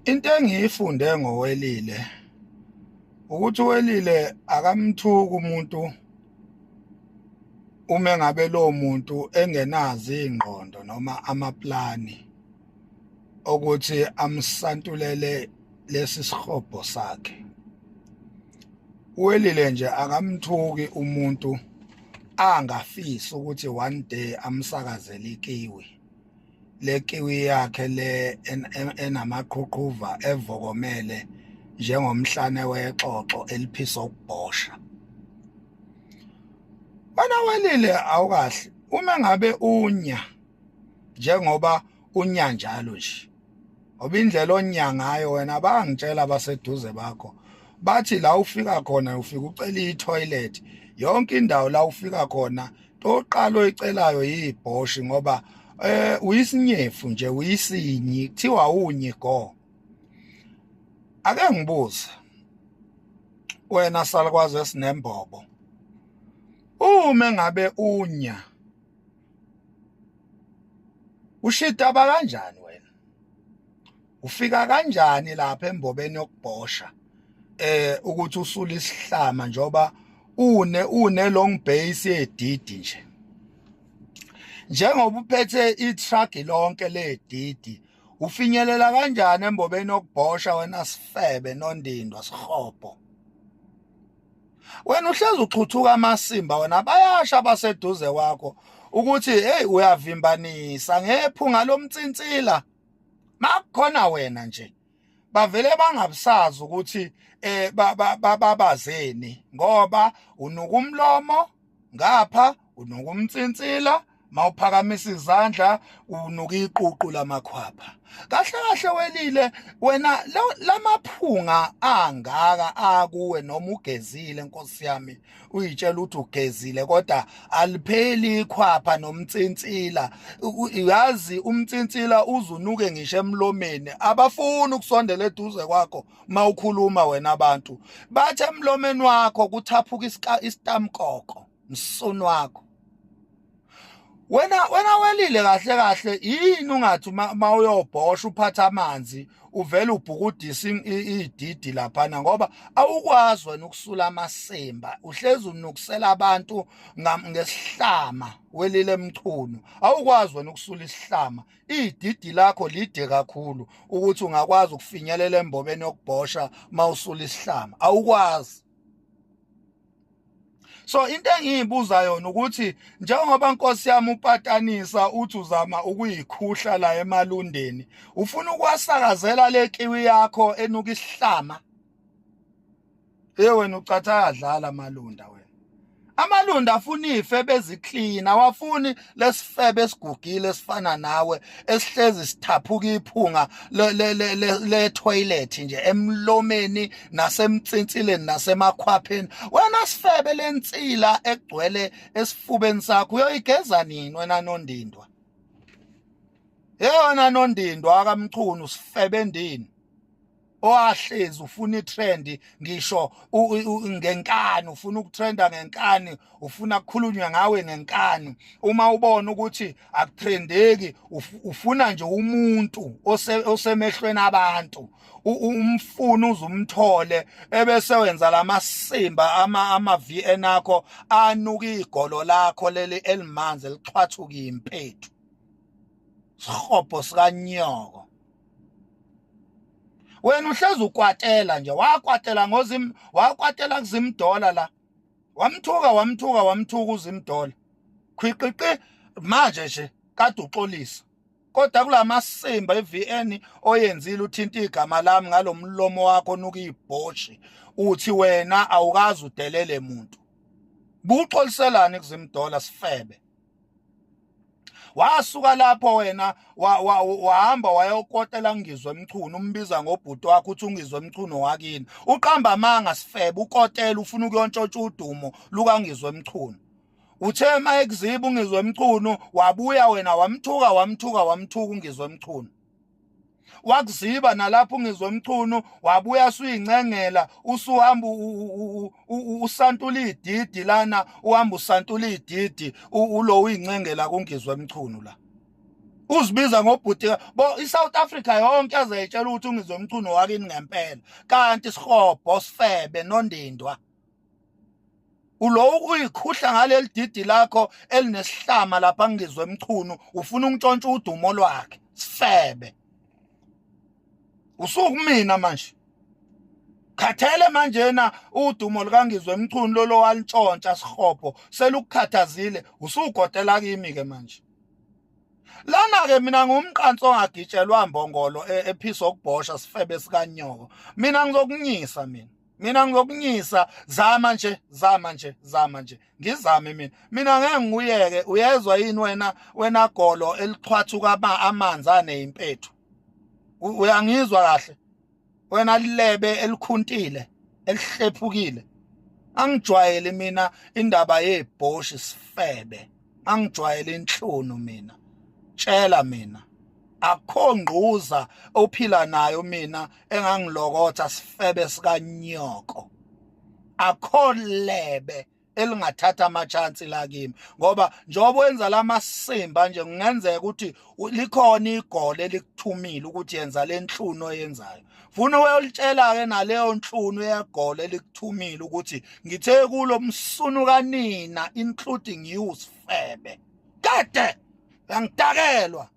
Into engiyifunde ngoWelile ukuthi uWelile akamthuki umuntu uma ngabe lowo muntu engenazo iy'ngqondo noma amaplani ukuthi amsantulele lesi sihobho sakhe. uWelile nje akamthuki umuntu angafisi ukuthi one day amsakazele ikiwi, le kiwi yakhe le enamaqhuqhuva evokomele njengomhlane wexoxo eliphisa ukubhosha. Wena Welile awukahle uma ngabe unya njengoba unya njalo nje, ngoba indlela onya ngayo wena bayangitshela abaseduze bakho bathi la ufika khona ufika ucela i-toilet, yonke indawo la ufika khona toqala oyicelayo yibhoshi ngoba uyisinyefu nje, uyisinyi, kuthiwa unyi go. Ake ngibuze wena salukwazi esinembobo, uma ngabe unya ushitaba kanjani wena? Ufika kanjani lapha embobeni yokubhosha ukuthi usule isihlama njoba une long base yedidi nje, njengoba uphethe i-truck lonke ledidi, ufinyelela kanjani embobeni yokubhosha wena sifebe nondindwa sihobho? Wena uhlezi uchuthuka amasimba, wena bayasha abaseduze kwakho ukuthi hey uyavimbanisa ngephunga lomtsintsila. Makukhona wena nje bavele bangabusazi ukuthi babazeni ngoba unuka umlomo ngapha, unuka umtsintsila, mawuphakamisa izandla unuka iququ lamakhwapha. Kahle kahle Welile, wena lamaphunga angaka akuwe noma ugezile Nkosi yami, uyitshela ukuthi ugezile kodwa alipheli ikhwapha nomtsintsila. Uyazi umtsintsila uzunuke ngisho emlomeni, abafuni ukusondela eduze kwakho mawukhuluma wena. Abantu bathi emlomeni wakho kuthaphuka isitamkoko, msoni wakho. Wena Welile, kahle kahle yini ungathi mawuyobhosha uphatha amanzi uvela ubhukudisa ididi laphana, ngoba awukwazi wena ukusula amasimba, uhlezi unukusela abantu ngesihlama. Welile Mchunu, awukwazi wena ukusula isihlama, ididi lakho lide kakhulu ukuthi ungakwazi ukufinyelela embobeni yokubhosha mawusula isihlama, awukwazi. So into engiyibuza yona ukuthi njengoba Nkosi yami upatanisa uthi uzama ukuyikhuhla la emalundeni, ufuna ukwasakazela le kiwi yakho enuka isihlama. Wena ucatha yadlala amalunda wena. Amalunda afuna ife beziklina, awafuni lesifebe esigugile esifana nawe esihlezi sithaphuka iphunga le toilet nje emlomeni nasemtsintsileni nasemakhwapheni. Wena sifebe lensila egcwele esifubeni sakho uyoyigeza nini wena nondindwa? Wena nondindwa akamchunu sifebe ndini owahlezi ufuna itrend, ngisho ngenkani ufuna ukutrenda ngenkani, ufuna kukhulunywa ngawe ngenkani. Uma ubona ukuthi akutrendeki ufuna nje umuntu osemehlweni abantu, umfuna uzumthole ebese wenza lamasimba ama-VN akho anuka igolo lakho leli elimanzi elixhwathuka impethu, sihobho sikanyoko. Wena uhlezi ukwatela nje, wakwatela wakwatela kuZimdola la, wamthuka uZimdola khwiqiqi manje nje kade uxolisa. Kodwa kulamasimba eVN oyenzile uthinta igama lami ngalomlomo wakho onuka ibhoshi, uthi wena awukazi udelele muntu. Buxoliselani kuZimdola sifebe? Wasuka lapho wena wahamba wayokotela Ngizwe Mchunu, umbiza ngobhuti wakho uthi uNgizwe Mchunu wakini. Uqamba amanga sifebe, ukotela ufuna ukuyontshontsha udumo lukaNgizwe Mchunu. Uthe mayekuziba uNgizwe Mchunu wabuya wena wamthuka uNgizwe Mchunu. Wakuziba nalapho uNgizwe Mchunu wabuya suyingcengela, usuhamba usantula ididi lana, uhamba usantula ididi ulo uyingcengela kuNgizwe Mchunu la. uzibiza ngobhuti bo iSouth Africa yonke azayitshela ukuthi ungizwe umculo wakini ngempela kanti Sihobho Sifebe noNdindwa ulo uyikhuhla ngaleli didi lakho elinesihlama lapha ngizwe emchunu ufuna ungitshontsha udumo lwakhe Sifebe usukumina manje khathele manje na udumo likangizwe emchunu lo walitshontsha Sihobho selukukhathazile usugodela kimi ke manje lana ke mina ngumqanso ongagitshelwa mbongolo ephisa okubhosha Sifebe sikanyoko mina ngizokunyisa mina ngizokunyisa zama nje ngizame mina ngeke nguyeke uyezwa yini wena golo elixhwathuka amanzi aneyimpethu uyangizwa kahle wena lilebe elikhuntile elihlephukile angijwayele mina indaba yebhoshi Sifebe angijwayele inhlunu mina tshela mina akho ngquza ophila nayo mina engangilokotha Sifebe sikanyoko akho lebe elingathatha amachance la kimi ngoba njengoba wenza lamasimba nje kungenzeka ukuthi likhona igole elikuthumile ukuthi yenza lenhlunu oyenzayo funa uyolitshela ke naleyo nhlunu yegole elikuthumile ukuthi ngithe kulo msunu kanina including you Sifebe kade yangidakelwa